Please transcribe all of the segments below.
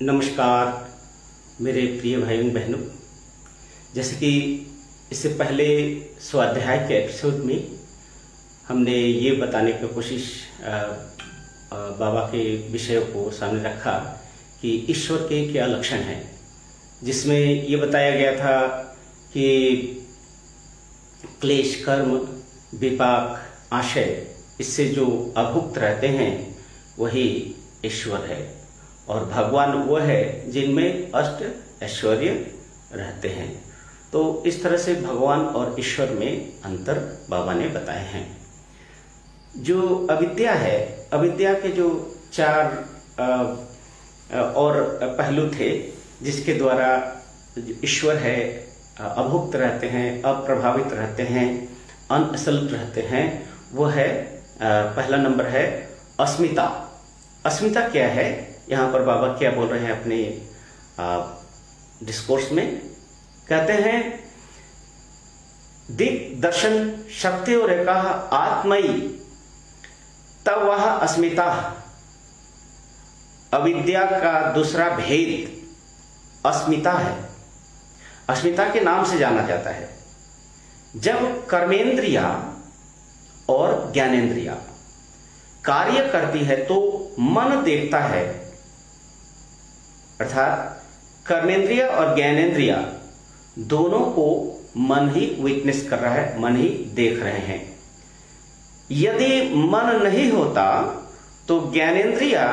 नमस्कार मेरे प्रिय भाइयों बहनों। जैसे कि इससे पहले स्वाध्याय के एपिसोड में हमने ये बताने की कोशिश बाबा के विषयों को सामने रखा कि ईश्वर के क्या लक्षण हैं, जिसमें ये बताया गया था कि क्लेश, कर्म, विपाक, आशय, इससे जो अभुक्त रहते हैं वही ईश्वर है, और भगवान वो है जिनमें अष्ट ऐश्वर्य रहते हैं। तो इस तरह से भगवान और ईश्वर में अंतर बाबा ने बताए हैं। जो अविद्या है, अविद्या के जो चार और पहलू थे जिसके द्वारा ईश्वर है अभुक्त रहते हैं, अप्रभावित रहते हैं, अनअसल रहते हैं, वो है पहला नंबर है अस्मिता। अस्मिता क्या है, यहाँ पर बाबा क्या बोल रहे हैं अपने डिस्कोर्स में, कहते हैं दिक दर्शन शक्ति और एका आत्मयी तब वह अस्मिता। अविद्या का दूसरा भेद अस्मिता है। अस्मिता के नाम से जाना जाता है। जब कर्मेंद्रिया और ज्ञानेंद्रिया कार्य करती है तो मन देखता है, अर्थात कर्मेंद्रिय और ज्ञानेंद्रिया दोनों को मन ही विटनेस कर रहा है, मन ही देख रहे हैं। यदि मन नहीं होता तो ज्ञानेंद्रिया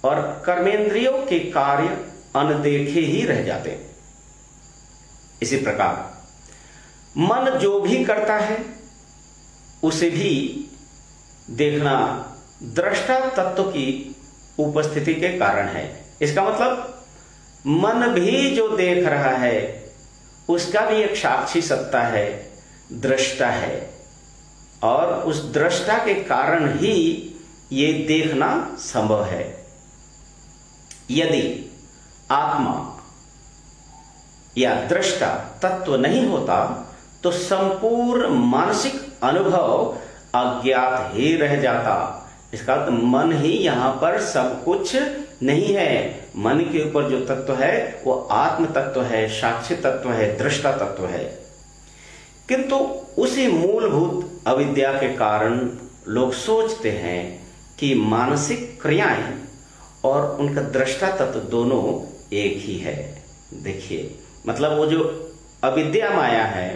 और कर्मेंद्रियों के कार्य अनदेखे ही रह जाते। इसी प्रकार मन जो भी करता है उसे भी देखना दृष्टा तत्व की उपस्थिति के कारण है। इसका मतलब मन भी जो देख रहा है उसका भी एक साक्षी सत्ता है, दृष्टा है, और उस दृष्टा के कारण ही ये देखना संभव है। यदि आत्मा या दृष्टा तत्व नहीं होता तो संपूर्ण मानसिक अनुभव अज्ञात ही रह जाता। इसका अर्थ मन ही यहां पर सब कुछ नहीं है। मन के ऊपर जो तत्व है वो आत्म तत्व है, साक्षी तत्व है, दृष्टा तत्व है। किंतु उसी मूलभूत अविद्या के कारण लोग सोचते हैं कि मानसिक क्रियाएं और उनका दृष्टा तत्व दोनों एक ही है। देखिए, मतलब वो जो अविद्या माया है,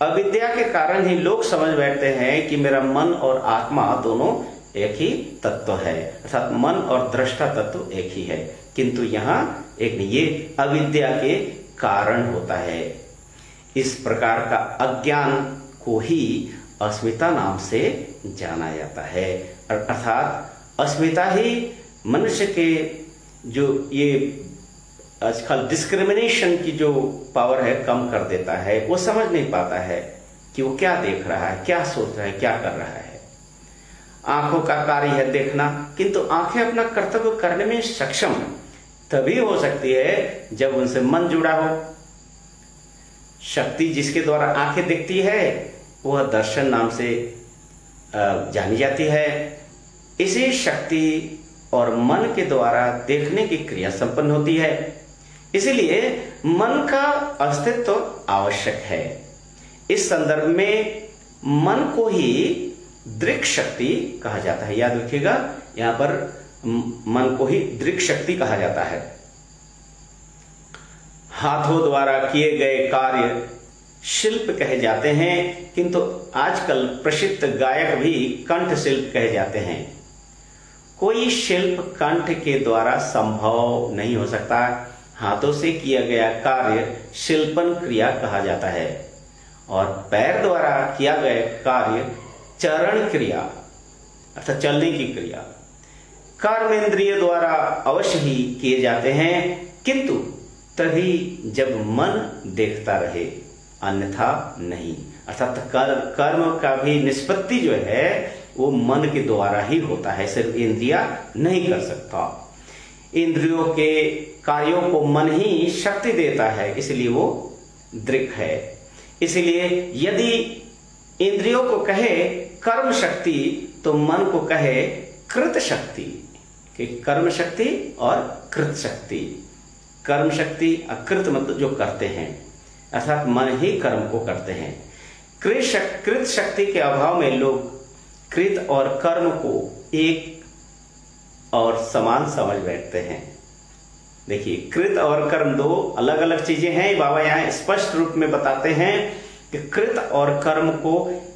अविद्या के कारण ही लोग समझ बैठते हैं कि मेरा मन और आत्मा दोनों एक ही तत्व है, अर्थात मन और दृष्टा तत्व एक ही है। किंतु यहाँ एक ये अविद्या के कारण होता है। इस प्रकार का अज्ञान को ही अस्मिता नाम से जाना जाता है। अर्थात अस्मिता ही मनुष्य के जो ये आजकल डिस्क्रिमिनेशन की जो पावर है कम कर देता है। वो समझ नहीं पाता है कि वो क्या देख रहा है, क्या सोच रहा है, क्या कर रहा है। आंखों का कार्य है देखना, किंतु आंखें अपना कर्तव्य करने में सक्षम तभी हो सकती है जब उनसे मन जुड़ा हो। शक्ति जिसके द्वारा आंखें देखती है वह दर्शन नाम से जानी जाती है। इसी शक्ति और मन के द्वारा देखने की क्रिया संपन्न होती है। इसलिए मन का अस्तित्व आवश्यक है। इस संदर्भ में मन को ही दृक् शक्ति कहा जाता है। याद रखिएगा, यहां पर मन को ही दृक् शक्ति कहा जाता है। हाथों द्वारा किए गए कार्य शिल्प कहे जाते हैं, किंतु आजकल प्रसिद्ध गायक भी कंठ शिल्प कहे जाते हैं। कोई शिल्प कंठ के द्वारा संभव नहीं हो सकता। हाथों से किया गया कार्य शिल्पन क्रिया कहा जाता है, और पैर द्वारा किया गया कार्य चरण क्रिया अर्थात चलने की क्रिया कर्मेंद्रिय द्वारा अवश्य ही किए जाते हैं, किंतु तभी जब मन देखता रहे, अन्यथा नहीं। अर्थात कर्म का भी निष्पत्ति जो है वो मन के द्वारा ही होता है, सिर्फ इंद्रिया नहीं कर सकता। इंद्रियों के कार्यों को मन ही शक्ति देता है, इसलिए वो दृक् है। इसलिए यदि इंद्रियों को कहे कर्म शक्ति तो मन को कहे कृत शक्ति। कि कर्म शक्ति और कृत शक्ति। कर्म शक्ति, अकृत मतलब जो करते हैं, अर्थात मन ही कर्म को करते हैं। कृत शक्ति के अभाव में लोग कृत और कर्म को एक और समान समझ बैठते हैं। देखिए, कृत और कर्म दो अलग अलग चीजें हैं। बाबा यहाँ स्पष्ट रूप में बताते हैं कि कृत और कर्म को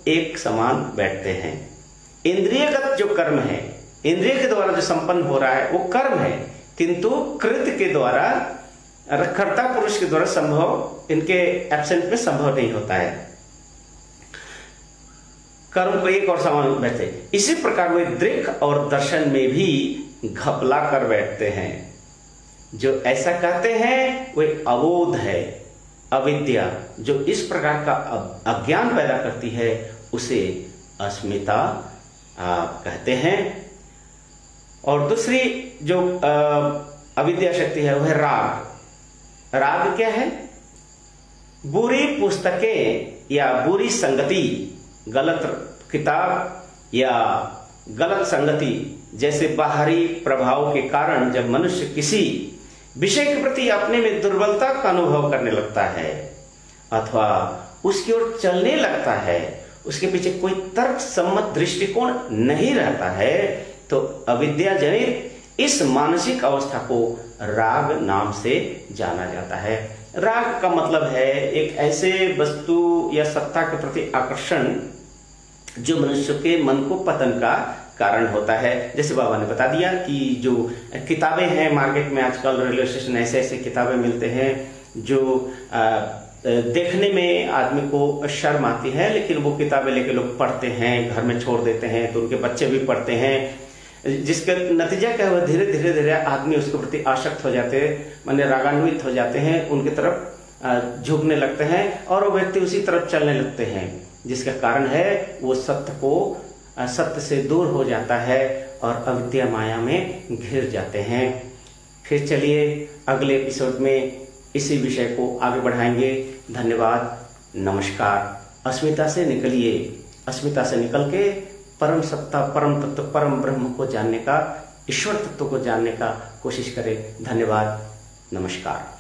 एक समान बैठते हैं। इंद्रियगत जो कर्म है, इंद्रिय के द्वारा जो संपन्न हो रहा है वो कर्म है, किंतु कृत के द्वारा, कर्ता पुरुष के द्वारा संभव, इनके एब्सेंट में संभव नहीं होता है। कर्म को एक और समान बैठते। इसी प्रकार वे दृक् और दर्शन में भी घपला कर बैठते हैं। जो ऐसा कहते हैं वे अबोध है, अविद्या जो इस प्रकार का अज्ञान पैदा करती है उसे अस्मिता कहते हैं। और दूसरी जो अविद्या शक्ति है वह राग। राग क्या है? बुरी पुस्तकें या बुरी संगति, गलत किताब या गलत संगति जैसे बाहरी प्रभाव के कारण जब मनुष्य किसी विषय के प्रति अपने में दुर्बलता का अनुभव करने लगता है अथवा उसकी ओर चलने लगता है, उसके पीछे कोई तर्क सम्मत दृष्टिकोण नहीं रहता है, तो अविद्या जनित इस मानसिक अवस्था को राग नाम से जाना जाता है। राग का मतलब है एक ऐसे वस्तु या सत्ता के प्रति आकर्षण जो मनुष्य के मन को पतन का कारण होता है। जैसे बाबा ने बता दिया कि जो किताबें हैं मार्केट में आजकल, रेलवे स्टेशन ऐसे ऐसे किताबें मिलते हैं जो देखने में आदमी को शर्म आती है, लेकिन वो किताबें लेके लोग पढ़ते हैं, घर में छोड़ देते हैं, तो उनके बच्चे भी पढ़ते हैं, जिसका नतीजा क्या हुआ, धीरे धीरे धीरे आदमी उसके प्रति आसक्त हो जाते हैं, माने रागान्वित हो जाते हैं, उनकी तरफ झुकने लगते हैं और वो व्यक्ति उसी तरफ चलने लगते हैं, जिसका कारण है वो सत्य से दूर हो जाता है और अविद्या माया में घिर जाते हैं। फिर चलिए अगले एपिसोड में इसी विषय को आगे बढ़ाएंगे। धन्यवाद, नमस्कार। अस्मिता से निकलिए, अस्मिता से निकल के परम सत्ता, परम तत्व, परम ब्रह्म को जानने का, ईश्वर तत्व को जानने का कोशिश करें। धन्यवाद, नमस्कार।